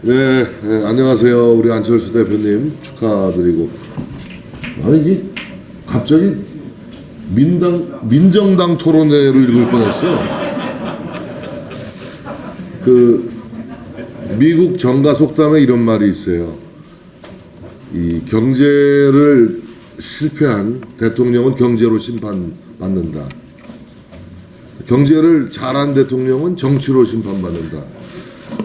네, 네, 안녕하세요. 우리 안철수 대표님 축하드리고. 아니, 이 갑자기 민정당 토론회를 읽을 뻔했어. 미국 정가 속담에 이런 말이 있어요. 이 경제를 실패한 대통령은 경제로 심판받는다. 경제를 잘한 대통령은 정치로 심판받는다.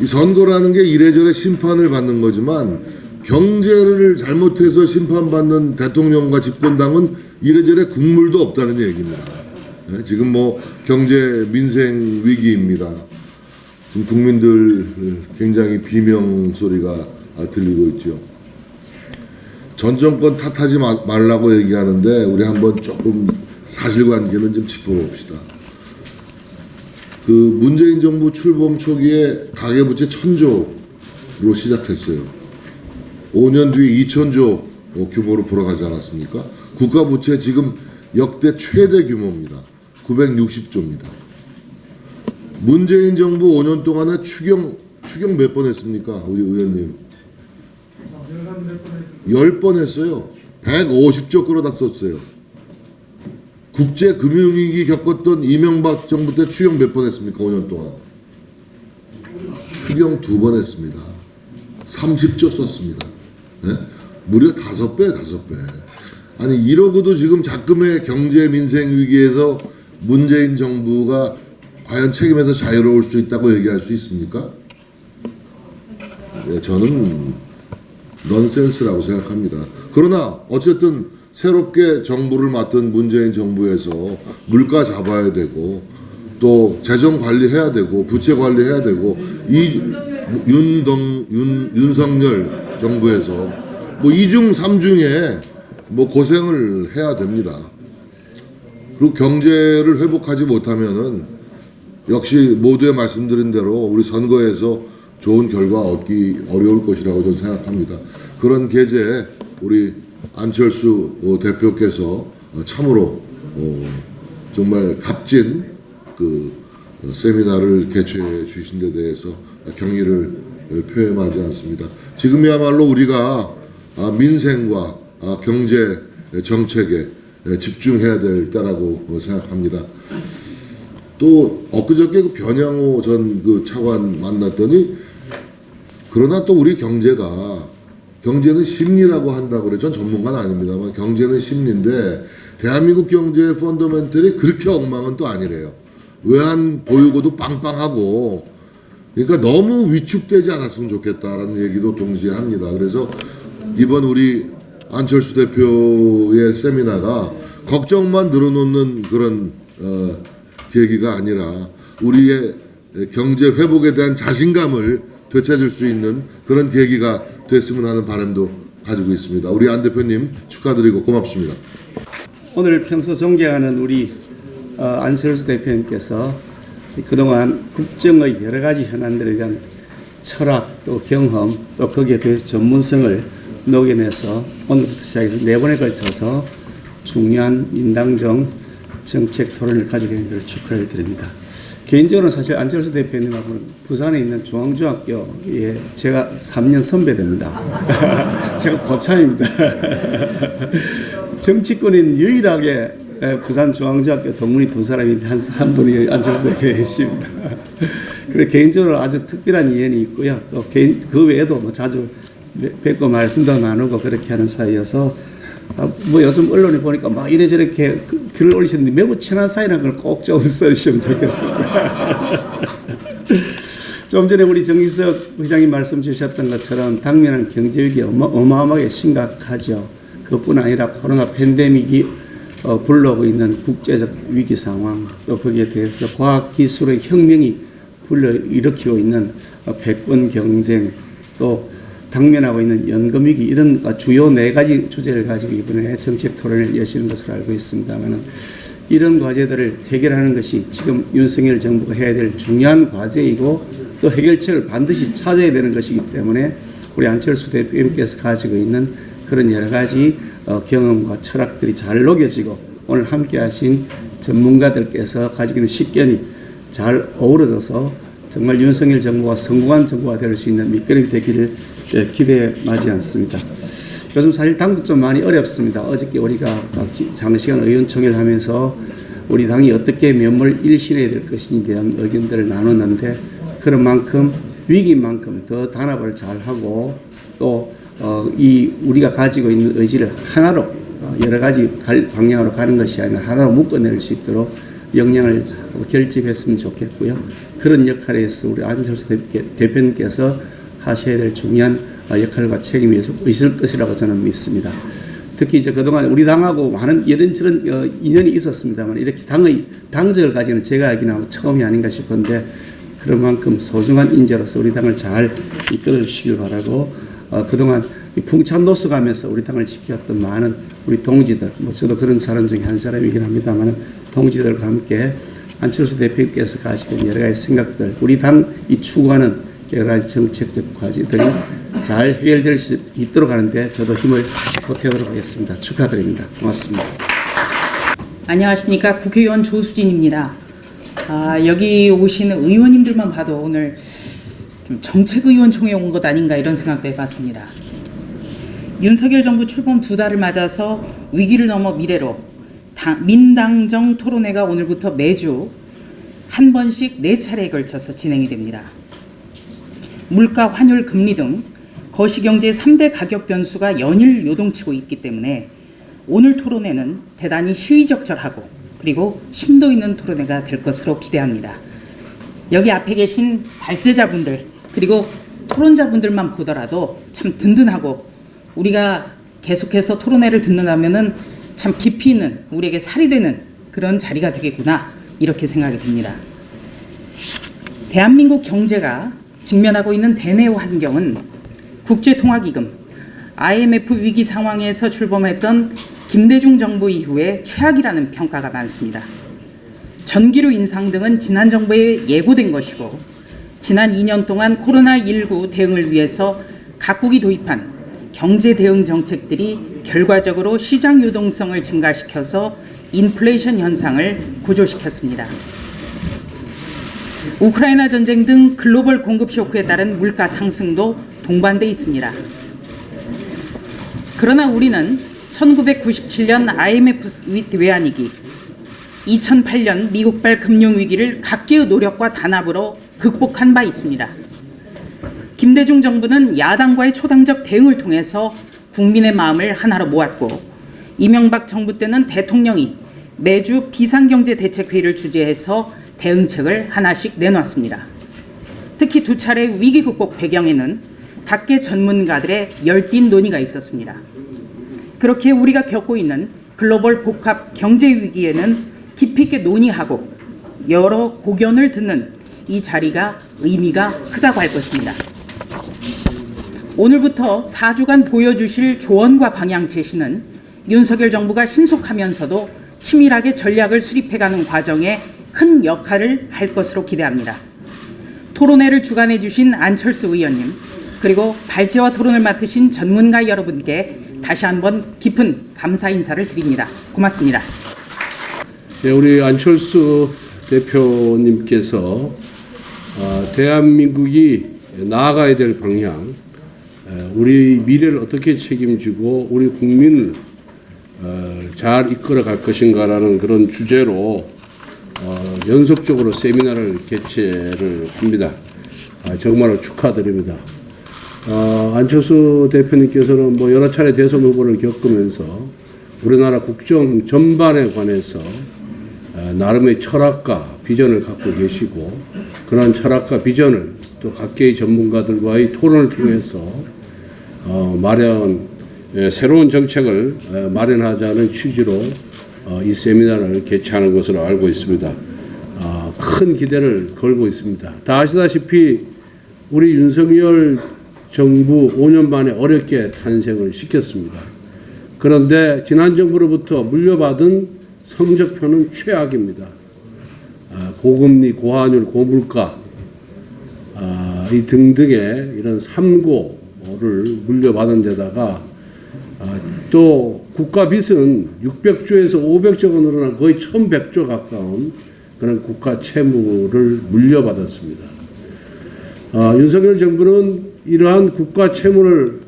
이 선거라는 게 이래저래 심판을 받는 거지만 경제를 잘못해서 심판받는 대통령과 집권당은 이래저래 국물도 없다는 얘기입니다. 네, 지금 뭐 경제 민생 위기입니다. 지금 국민들 굉장히 비명 소리가 들리고 있죠. 전 정권 탓하지 말라고 얘기하는데 우리 한번 조금 사실관계는 좀 짚어봅시다. 문재인 정부 출범 초기에 가계부채 1,000조로 시작했어요. 5년 뒤에 2,000조 규모로 불어가지 않았습니까? 국가부채 지금 역대 최대 규모입니다. 960조입니다. 문재인 정부 5년 동안에 추경 몇 번 했습니까? 우리 의원님. 10번 했어요. 150조 끌어다 썼어요. 국제금융위기 겪었던 이명박 정부 때 추경 몇 번 했습니까? 5년 동안. 추경 2번 했습니다. 30조 썼습니다. 네? 무려 5배. 아니 이러고도 지금 작금의 경제 민생 위기에서 문재인 정부가 과연 책임에서 자유로울 수 있다고 얘기할 수 있습니까? 네, 저는 넌센스라고 생각합니다. 그러나 어쨌든 새롭게 정부를 맡은 문재인 정부에서 물가 잡아야 되고 또 재정 관리해야 되고 부채 관리해야 되고 이 윤석열 정부에서 뭐 2중 3중에 뭐 고생을 해야 됩니다. 그리고 경제를 회복하지 못하면은 역시 모두에 말씀드린 대로 우리 선거에서 좋은 결과 얻기 어려울 것이라고 저는 생각합니다. 그런 계제에 우리 안철수 대표께서 참으로 정말 값진 세미나를 개최해 주신 데 대해서 경의를 표명하지 않습니다. 지금이야말로 우리가 민생과 경제 정책에 집중해야 될 때라고 생각합니다. 또 엊그저께 변양호 전 차관 만났더니 그러나 또 우리 경제는 심리라고 한다고 그래. 전 전문가는 아닙니다만 경제는 심리인데 대한민국 경제의 펀더멘털이 그렇게 엉망은 또 아니래요. 외환 보유고도 빵빵하고 그러니까 너무 위축되지 않았으면 좋겠다라는 얘기도 동시에 합니다. 그래서 이번 우리 안철수 대표의 세미나가 걱정만 늘어놓는 그런 계기가 아니라 우리의 경제 회복에 대한 자신감을 되찾을 수 있는 그런 계기가 됐으면 하는 바람도 가지고 있습니다. 우리 안 대표님 축하드리고 고맙습니다. 오늘 평소 존경하는 우리 안철수 대표님께서 그동안 국정의 여러 가지 현안들에 대한 철학 또 경험 또 거기에 대해서 전문성을 녹여내서 오늘부터 시작해서 4번에 걸쳐서 중요한 인당정 정책 토론을 가지게 된 것을 축하를 드립니다. 개인적으로는 사실 안철수 대표님하고는 부산에 있는 중앙중학교에 제가 3년 선배됩니다. 제가 고참입니다. 정치권인 유일하게 부산 중앙중학교 동문이 2사람이 한 분이 안철수 대표이십니다. 그래 개인적으로 아주 특별한 인연이 있고요. 또 그 외에도 뭐 자주 뵙고 말씀도 나누고 그렇게 하는 사이여서 뭐 요즘 언론에 보니까 막 이래저래 글을 올리셨는데 매우 친한 사이라는 걸 꼭 좀 써주시면 좋겠습니다. 좀 전에 우리 정기석 회장님 말씀 주셨던 것처럼 당면한 경제위기 어마어마하게 심각하죠. 그뿐 아니라 코로나 팬데믹이 불러오고 있는 국제적 위기 상황 또 거기에 대해서 과학기술의 혁명이 불러일으키고 있는 패권 경쟁 또 당면하고 있는 연금위기 이런 주요 4가지 주제를 가지고 이번에 정책 토론을 여시는 것으로 알고 있습니다만 이런 과제들을 해결하는 것이 지금 윤석열 정부가 해야 될 중요한 과제이고 또 해결책을 반드시 찾아야 되는 것이기 때문에 우리 안철수 대표님께서 가지고 있는 그런 여러 가지 경험과 철학들이 잘 녹여지고 오늘 함께 하신 전문가들께서 가지고 있는 식견이 잘 어우러져서 정말 윤석열 정부가 성공한 정부가 될 수 있는 밑거름이 되기를 기대에 마지 않습니다. 요즘 사실 당도 좀 많이 어렵습니다. 어저께 우리가 장시간 의원총회를 하면서 우리 당이 어떻게 면모를 일신해야 될 것인지에 대한 의견들을 나눴는데, 그런 만큼 위기인 만큼 더 단합을 잘하고 또 이 우리가 가지고 있는 의지를 하나로 여러 가지 방향으로 가는 것이 아니라 하나로 묶어낼 수 있도록 역량을 결집했으면 좋겠고요. 그런 역할에서 우리 안철수 대표님께서 하셔야 될 중요한 역할과 책임이 있을 것이라고 저는 믿습니다. 특히 이제 그동안 우리 당하고 많은 이런저런 인연이 있었습니다만, 이렇게 당적을 가지는 제가 알기는 처음이 아닌가 싶은데, 그런 만큼 소중한 인재로서 우리 당을 잘 이끌어 주시길 바라고, 그동안 풍찬노수 가면서 우리 당을 지켜왔던 많은 우리 동지들, 저도 그런 사람 중에 한 사람이긴 합니다만, 동지들과 함께 안철수 대표님께서 가지고 여러 가지 생각들, 우리 당이 추구하는 여러 가지 정책적 과제들이 잘 해결될 수 있도록 하는데 저도 힘을 보태도록 하겠습니다. 축하드립니다. 고맙습니다. 안녕하십니까. 국회의원 조수진입니다. 여기 오시는 의원님들만 봐도 오늘 좀 정책의원총회 온 것 아닌가 이런 생각도 해봤습니다. 윤석열 정부 출범 2달을 맞아서 위기를 넘어 미래로 민당정 토론회가 오늘부터 매주 한 번씩 4차례에 걸쳐서 진행이 됩니다. 물가, 환율, 금리 등 거시경제 3대 가격 변수가 연일 요동치고 있기 때문에 오늘 토론회는 대단히 시의적절하고 그리고 심도 있는 토론회가 될 것으로 기대합니다. 여기 앞에 계신 발제자분들 그리고 토론자분들만 보더라도 참 든든하고, 우리가 계속해서 토론회를 듣는다면은 참 깊이 있는, 우리에게 살이 되는 그런 자리가 되겠구나 이렇게 생각이 듭니다. 대한민국 경제가 직면하고 있는 대내 환경은 국제통화기금, IMF 위기 상황에서 출범했던 김대중 정부 이후에 최악이라는 평가가 많습니다. 전기료 인상 등은 지난 정부에 예고된 것이고, 지난 2년 동안 코로나19 대응을 위해서 각국이 도입한 경제 대응 정책들이 결과적으로 시장 유동성을 증가시켜서 인플레이션 현상을 고조시켰습니다. 우크라이나 전쟁 등 글로벌 공급 쇼크에 따른 물가 상승도 동반돼 있습니다. 그러나 우리는 1997년 IMF 외환위기, 2008년 미국발 금융위기를 각계의 노력과 단합으로 극복한 바 있습니다. 김대중 정부는 야당과의 초당적 대응을 통해서 국민의 마음을 하나로 모았고, 이명박 정부 때는 대통령이 매주 비상경제대책회의를 주재해서 대응책을 하나씩 내놨습니다. 특히 2차례 위기 극복 배경에는 각계 전문가들의 열띤 논의가 있었습니다. 그렇게 우리가 겪고 있는 글로벌 복합 경제 위기에는 깊이 있게 논의하고 여러 고견을 듣는 이 자리가 의미가 크다고 할 것입니다. 오늘부터 4주간 보여주실 조언과 방향 제시는 윤석열 정부가 신속하면서도 치밀하게 전략을 수립해가는 과정에 큰 역할을 할 것으로 기대합니다. 토론회를 주관해 주신 안철수 의원님, 그리고 발제와 토론을 맡으신 전문가 여러분께 다시 한번 깊은 감사 인사를 드립니다. 고맙습니다. 네, 우리 안철수 대표님께서 대한민국이 나아가야 될 방향, 우리 미래를 어떻게 책임지고 우리 국민을 잘 이끌어 갈 것인가라는 그런 주제로 연속적으로 세미나를 개최를 합니다. 정말로 축하드립니다. 안철수 대표님께서는 여러 차례 대선 후보를 겪으면서 우리나라 국정 전반에 관해서 나름의 철학과 비전을 갖고 계시고, 그런 철학과 비전을 또 각계의 전문가들과의 토론을 통해서 새로운 정책을 마련하자는 취지로 이 세미나를 개최하는 것으로 알고 있습니다. 큰 기대를 걸고 있습니다. 다 아시다시피 우리 윤석열 정부 5년 만에 어렵게 탄생을 시켰습니다. 그런데 지난 정부로부터 물려받은 성적표는 최악입니다. 고금리, 고환율, 고물가 이 등등의 이런 삼고를 물려받은 데다가 또 국가 빚은 600조에서 500조가 늘어난 거의 1100조 가까운 그런 국가 채무를 물려받았습니다. 윤석열 정부는 이러한 국가 채무를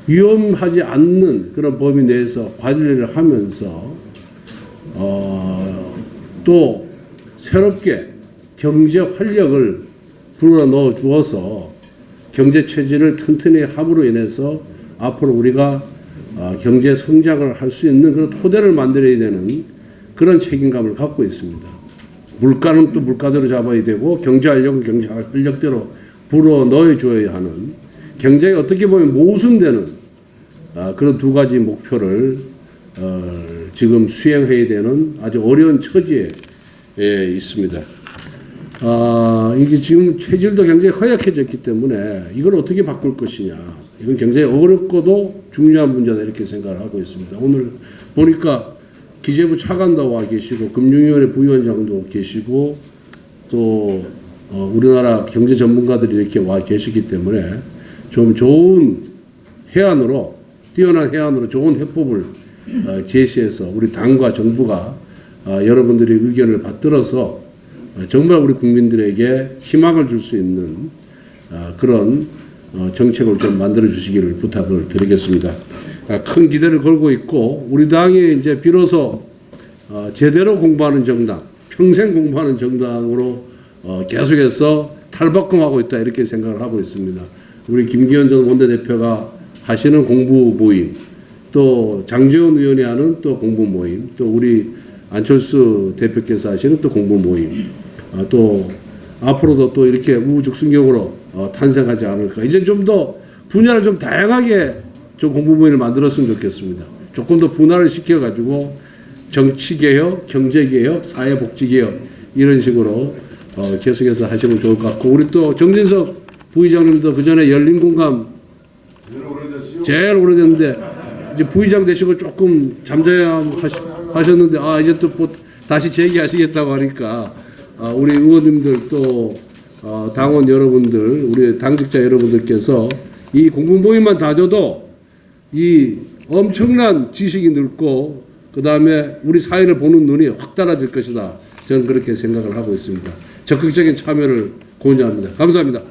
위험하지 않는 그런 범위 내에서 관리를 하면서 또 새롭게 경제 활력을 불어넣어 주어서 경제 체질을 튼튼히 함으로 인해서 앞으로 우리가 경제 성장을 할 수 있는 그런 토대를 만들어야 되는 그런 책임감을 갖고 있습니다. 물가는 또 물가대로 잡아야 되고 경제 활력은 경제 활력대로 불어넣어 줘야 하는 굉장히 어떻게 보면 모순되는 그런 두 가지 목표를 지금 수행해야 되는 아주 어려운 처지에 있습니다. 이게 지금 체질도 굉장히 허약해졌기 때문에 이걸 어떻게 바꿀 것이냐. 이건 굉장히 어렵고도 중요한 문제다 이렇게 생각을 하고 있습니다. 오늘 보니까 기재부 차관도 와 계시고 금융위원회 부위원장도 계시고 또 우리나라 경제 전문가들이 이렇게 와 계시기 때문에 좀 좋은 해안으로 뛰어난 해안으로 좋은 해법을 제시해서 우리 당과 정부가 여러분들의 의견을 받들어서 정말 우리 국민들에게 희망을 줄 수 있는 그런 정책을 좀 만들어 주시기를 부탁을 드리겠습니다. 큰 기대를 걸고 있고 우리 당이 이제 비로소 제대로 공부하는 정당, 평생 공부하는 정당으로 계속해서 탈바꿈하고 있다 이렇게 생각을 하고 있습니다. 우리 김기현 전 원내대표가 하시는 공부 모임, 또 장제원 의원이 하는 또 공부 모임, 또 우리 안철수 대표께서 하시는 또 공부 모임, 또 앞으로도 또 이렇게 우후죽순경으로 탄생하지 않을까. 이제 좀 더 분야를 좀 다양하게 좀 공부 모임을 만들었으면 좋겠습니다. 조금 더 분할을 시켜가지고 정치개혁, 경제개혁, 사회복지개혁 이런 식으로 계속해서 하시면 좋을 것 같고 우리 또 정진석 부의장님도 그 전에 열린공감 제일 오래됐는데 이제 부의장 되시고 조금 잠잠하셨는데 이제 또 다시 재기하시겠다고 하니까 우리 의원님들 또 당원 여러분들 우리 당직자 여러분들께서 이 공부 모임만 다져도 이 엄청난 지식이 늘고 그 다음에 우리 사회를 보는 눈이 확 달라질 것이다. 저는 그렇게 생각을 하고 있습니다. 적극적인 참여를 권유합니다. 감사합니다.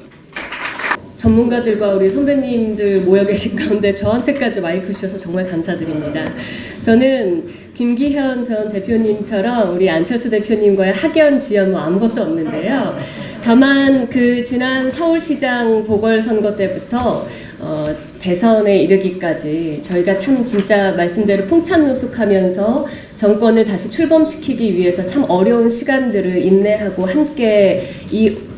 전문가들과 우리 선배님들 모여 계신 가운데 저한테까지 마이크 주셔서 정말 감사드립니다. 저는 김기현 전 대표님처럼 우리 안철수 대표님과의 학연, 지연 뭐 아무것도 없는데요. 다만 그 지난 서울시장 보궐선거 때부터 대선에 이르기까지 저희가 참 진짜 말씀대로 풍찬노숙하면서 정권을 다시 출범시키기 위해서 참 어려운 시간들을 인내하고 함께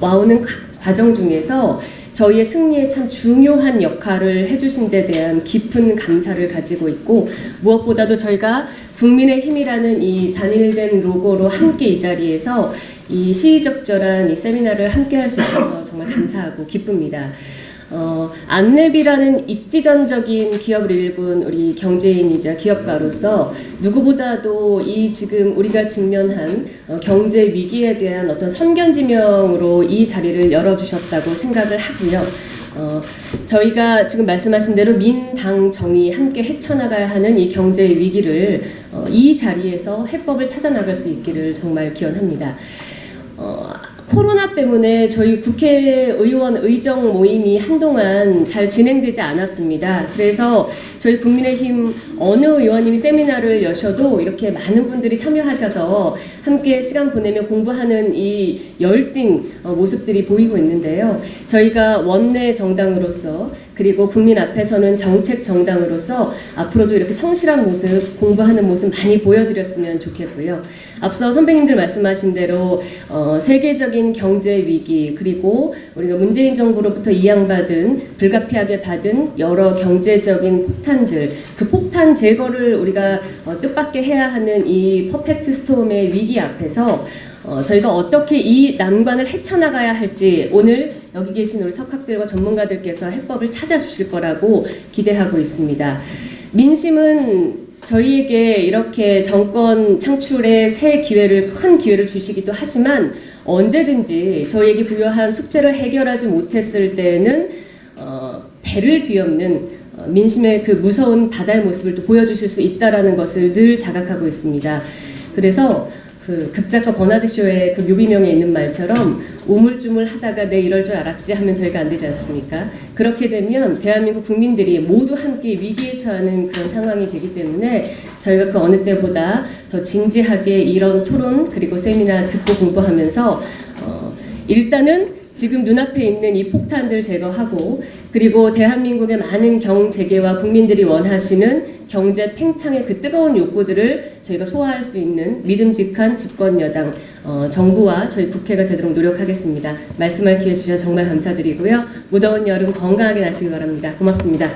와오는 과정 중에서 저희의 승리에 참 중요한 역할을 해주신 데 대한 깊은 감사를 가지고 있고 무엇보다도 저희가 국민의힘이라는 이 단일된 로고로 함께 이 자리에서 이 시의적절한 이 세미나를 함께 할 수 있어서 정말 감사하고 기쁩니다. 안랩이라는 입지전적인 기업을 일군 우리 경제인이자 기업가로서 누구보다도 이 지금 우리가 직면한 경제 위기에 대한 어떤 선견지명으로 이 자리를 열어주셨다고 생각을 하고요. 저희가 지금 말씀하신 대로 민당 정이 함께 헤쳐나가야 하는 이 경제 위기를 이 자리에서 해법을 찾아나갈 수 있기를 정말 기원합니다. 코로나 때문에 저희 국회의원 의정 모임이 한동안 잘 진행되지 않았습니다. 그래서 저희 국민의힘 어느 의원님이 세미나를 여셔도 이렇게 많은 분들이 참여하셔서 함께 시간 보내며 공부하는 이 열띤 모습들이 보이고 있는데요. 저희가 원내 정당으로서 그리고 국민 앞에서는 정책 정당으로서 앞으로도 이렇게 성실한 모습, 공부하는 모습 많이 보여드렸으면 좋겠고요. 앞서 선배님들 말씀하신 대로 세계적인 경제 위기 그리고 우리가 문재인 정부로부터 이양받은 불가피하게 받은 여러 경제적인 폭탄들 그 폭탄 제거를 우리가 뜻밖의 해야 하는 이 퍼펙트 스톰의 위기 앞에서 저희가 어떻게 이 난관을 헤쳐나가야 할지 오늘 여기 계신 우리 석학들과 전문가들께서 해법을 찾아주실 거라고 기대하고 있습니다. 민심은 저희에게 이렇게 정권 창출의 새 기회를 큰 기회를 주시기도 하지만 언제든지 저희에게 부여한 숙제를 해결하지 못했을 때는 배를 뒤엎는 민심의 그 무서운 바다의 모습을 또 보여주실 수 있다라는 것을 늘 자각하고 있습니다. 그래서 그 극작가 버나드 쇼의 그 묘비명에 있는 말처럼 우물쭈물 하다가 내 이럴 줄 알았지 하면 저희가 안 되지 않습니까? 그렇게 되면 대한민국 국민들이 모두 함께 위기에 처하는 그런 상황이 되기 때문에 저희가 그 어느 때보다 더 진지하게 이런 토론 그리고 세미나 듣고 공부하면서 일단은 지금 눈앞에 있는 이 폭탄들 제거하고 그리고 대한민국의 많은 경제계와 국민들이 원하시는 경제 팽창의 그 뜨거운 욕구들을 저희가 소화할 수 있는 믿음직한 집권 여당 정부와 저희 국회가 되도록 노력하겠습니다. 말씀할 기회 주셔서 정말 감사드리고요. 무더운 여름 건강하게 나시기 바랍니다. 고맙습니다.